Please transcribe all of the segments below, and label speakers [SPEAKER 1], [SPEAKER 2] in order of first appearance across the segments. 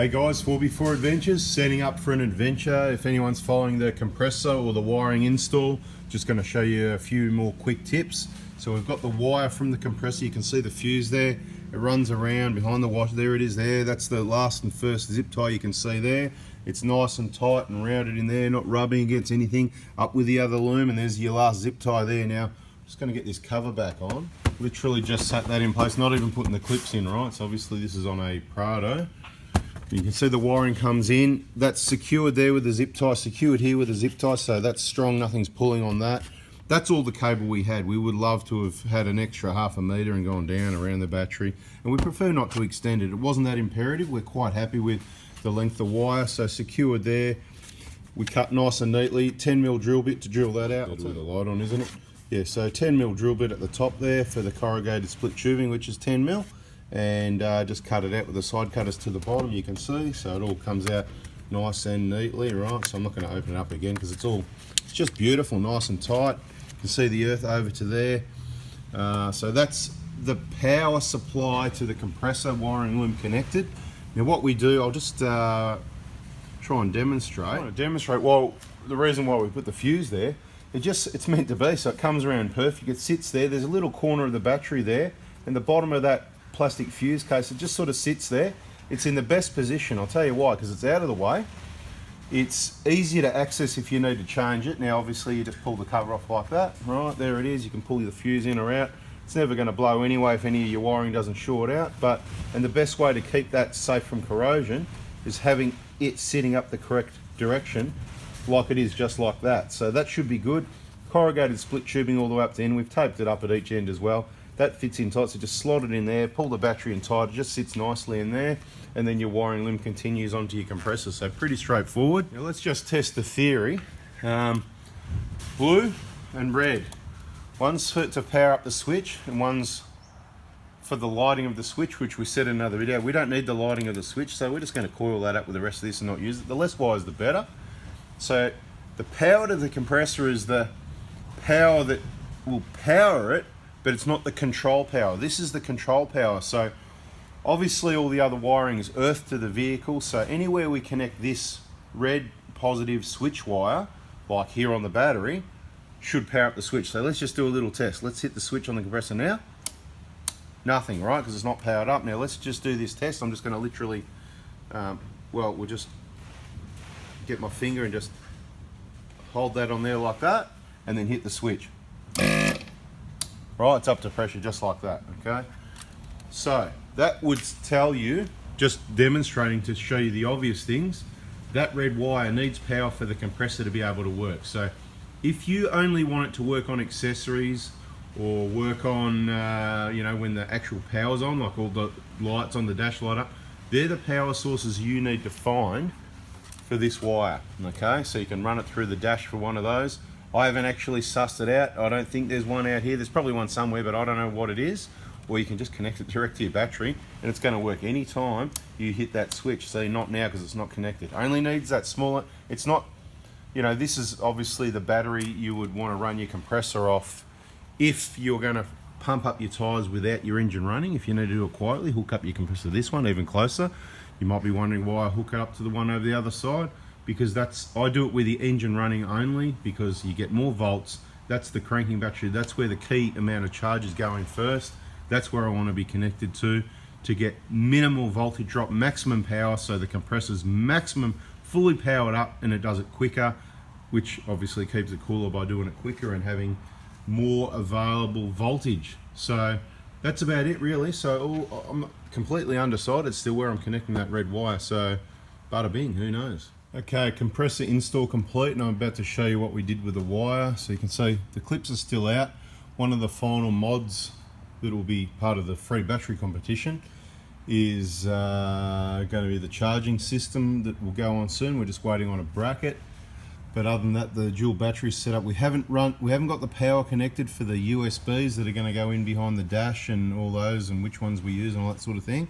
[SPEAKER 1] Hey guys, 4x4 Adventures, setting up for an adventure. If anyone's following the compressor or the wiring install, just going to show you a few more quick tips. So we've got the wire from the compressor, you can see the fuse there. It runs around behind the washer, there it is there. That's the last and first zip tie you can see there. It's nice and tight and rounded in there, not rubbing against anything. Up with the other loom, and there's your last zip tie there. Now, I'm just going to get this cover back on. Literally just sat that in place, not even putting the clips in, right? So obviously this is on a Prado. You can see the wiring comes in. That's secured there with the zip tie, secured here with a zip tie, so that's strong, nothing's pulling on that. That's all the cable we had. We would love to have had an extra 1/2 meter and gone down around the battery, and we prefer not to extend it. It wasn't that imperative. We're quite happy with the length of wire, so secured there. We cut nice and neatly. 10mm drill bit to drill that out. That's with the light on, isn't it? Yeah, so 10mm drill bit at the top there for the corrugated split tubing, which is 10mm. And just cut it out with the side cutters to the bottom, you can see, so it all comes out nice and neatly, right? So I'm not going to open it up again because it's just beautiful, nice and tight. You can see the earth over to there. So that's the power supply to the compressor, wiring loom connected. Now what we do, I'll just try and demonstrate. Well, the reason why we put the fuse there, it's meant to be, so it comes around perfect. It sits there. There's a little corner of the battery there, and the bottom of that plastic fuse case, it just sort of sits there. It's in the best position. I'll tell you why, because it's out of the way. It's easier to access if you need to change it. Now obviously you just pull the cover off like that, right? There it is. You can pull the fuse in or out. It's never going to blow anyway if any of your wiring doesn't short out. And the best way to keep that safe from corrosion is having it sitting up the correct direction, like it is, just like that. So that should be good. Corrugated split tubing all the way up to the end. We've taped it up at each end as well. That fits in tight, so just slot it in there, pull the battery in tight, it just sits nicely in there, and then your wiring loom continues onto your compressor, so pretty straightforward. Now let's just test the theory. Blue and red. One's to power up the switch, and one's for the lighting of the switch, which we said in another video. We don't need the lighting of the switch, so we're just going to coil that up with the rest of this and not use it. The less wires, the better. So the power to the compressor is the power that will power it, but it's not the control power. This is the control power. So obviously all the other wiring is earth to the vehicle, so anywhere we connect this red positive switch wire, like here on the battery, should power up the switch. So let's just do a little test. Let's hit the switch on the compressor now. Nothing, right? Because it's not powered up. Now let's just do this test. I'm just going to literally, we'll just get my finger and just hold that on there like that, and then hit the switch. Right, it's up to pressure just like that, okay? So that would tell you, just demonstrating to show you the obvious things, that red wire needs power for the compressor to be able to work. So if you only want it to work on accessories or work on, when the actual power's on, like all the lights on the dash light up, they're the power sources you need to find for this wire, okay? So you can run it through the dash for one of those. I haven't actually sussed it out. I don't think there's one out here. There's probably one somewhere, but I don't know what it is. Or you can just connect it direct to your battery, and it's going to work any time you hit that switch. So not now because it's not connected. Only needs that smaller. It's not, this is obviously the battery you would want to run your compressor off if you're going to pump up your tyres without your engine running. If you need to do it quietly, hook up your compressor to this one even closer. You might be wondering why I hook it up to the one over the other side. Because I do it with the engine running only, because you get more volts. That's the cranking battery. That's where the key amount of charge is going first. That's where I want to be connected to get minimal voltage drop, maximum power, so the compressor's maximum fully powered up, and it does it quicker, which obviously keeps it cooler by doing it quicker and having more available voltage. So that's about it really. So I'm completely undecided still where I'm connecting that red wire, so bada bing, who knows. Okay, compressor install complete, and I'm about to show you what we did with the wire. So you can see the clips are still out. One of the final mods that will be part of the free battery competition is going to be the charging system that will go on soon. We're just waiting on a bracket. But other than that, the dual battery set up. We haven't got the power connected for the USBs that are going to go in behind the dash and all those, and which ones we use and all that sort of thing.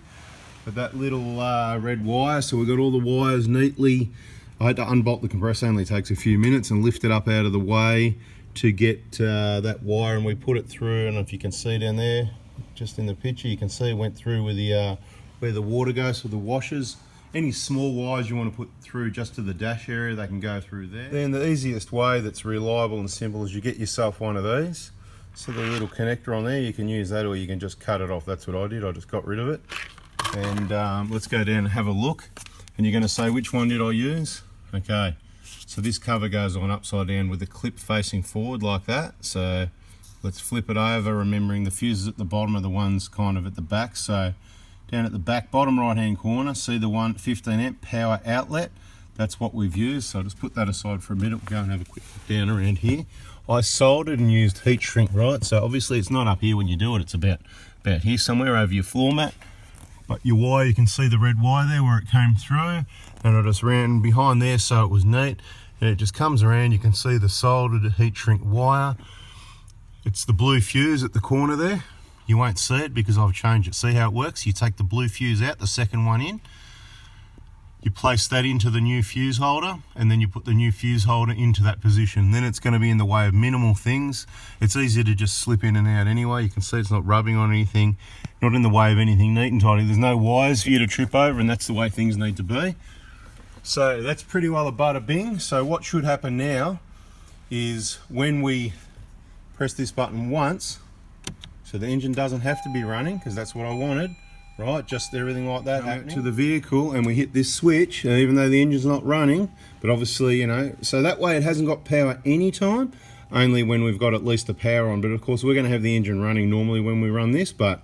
[SPEAKER 1] But that little red wire, so we've got all the wires neatly. I had to unbolt the compressor, only takes a few minutes, and lift it up out of the way to get that wire, and we put it through. I don't know if you can see down there, just in the picture, you can see it went through with the where the water goes for the washers, Any small wires you want to put through just to the dash area, they can go through there. Then the easiest way that's reliable and simple is you get yourself one of these. So the little connector on there, you can use that or you can just cut it off. That's what I did, I just got rid of it. And let's go down and have a look. And you're going to say, which one did I use? Okay, so this cover goes on upside down with the clip facing forward like that. So let's flip it over, remembering the fuses at the bottom are the ones kind of at the back. So down at the back bottom right hand corner, see the 15 amp power outlet. That's what we've used. So I'll just put that aside for a minute. We'll go and have a quick look down around here. I soldered and used heat shrink, right? So obviously it's not up here when you do it. It's about here somewhere over your floor mat. But your wire, you can see the red wire there where it came through. And I just ran behind there so it was neat. And it just comes around. You can see the soldered heat shrink wire. It's the blue fuse at the corner there. You won't see it because I've changed it. See how it works? You take the blue fuse out, the second one in. You place that into the new fuse holder, and then you put the new fuse holder into that position. Then it's going to be in the way of minimal things. It's easier to just slip in and out anyway. You can see it's not rubbing on anything, not in the way of anything, neat and tidy. There's no wires for you to trip over, and that's the way things need to be. So that's pretty well a bada bing. So what should happen now is when we press this button once, so the engine doesn't have to be running, because that's what I wanted. Right, just everything like that happening to the vehicle, and we hit this switch, and even though the engine's not running, but obviously, you know, so that way it hasn't got power anytime, only when we've got at least the power on. But of course we're going to have the engine running normally when we run this, but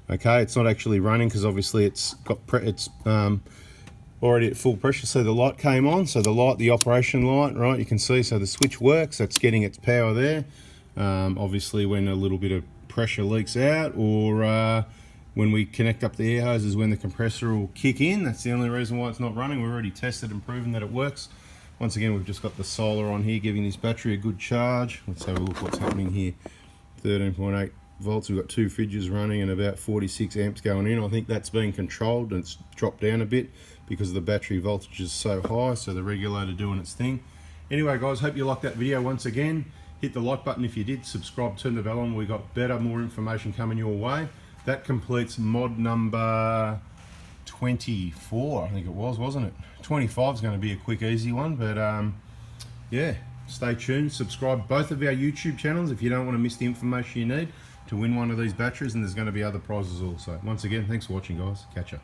[SPEAKER 1] okay, it's not actually running because obviously it's got already at full pressure. So the light came on, so the light, the operation light, right, you can see, so the switch works, that's getting its power there. Obviously when a little bit of pressure leaks out, or when we connect up the air hose is when the compressor will kick in. That's the only reason why it's not running. We've already tested and proven that it works. Once again, we've just got the solar on here giving this battery a good charge. Let's have a look what's happening here. 13.8 volts, we've got 2 fridges running and about 46 amps going in. I think that's been controlled and it's dropped down a bit because the battery voltage is so high, so the regulator doing its thing. Anyway guys, hope you liked that video. Once again, hit the like button if you did, subscribe, turn the bell on. We got more information coming your way. That completes mod number 24, I think it was, wasn't it? 25 is going to be a quick, easy one, but yeah, stay tuned. Subscribe both of our YouTube channels if you don't want to miss the information you need to win one of these batteries, and there's going to be other prizes also. Once again, thanks for watching, guys. Catch ya.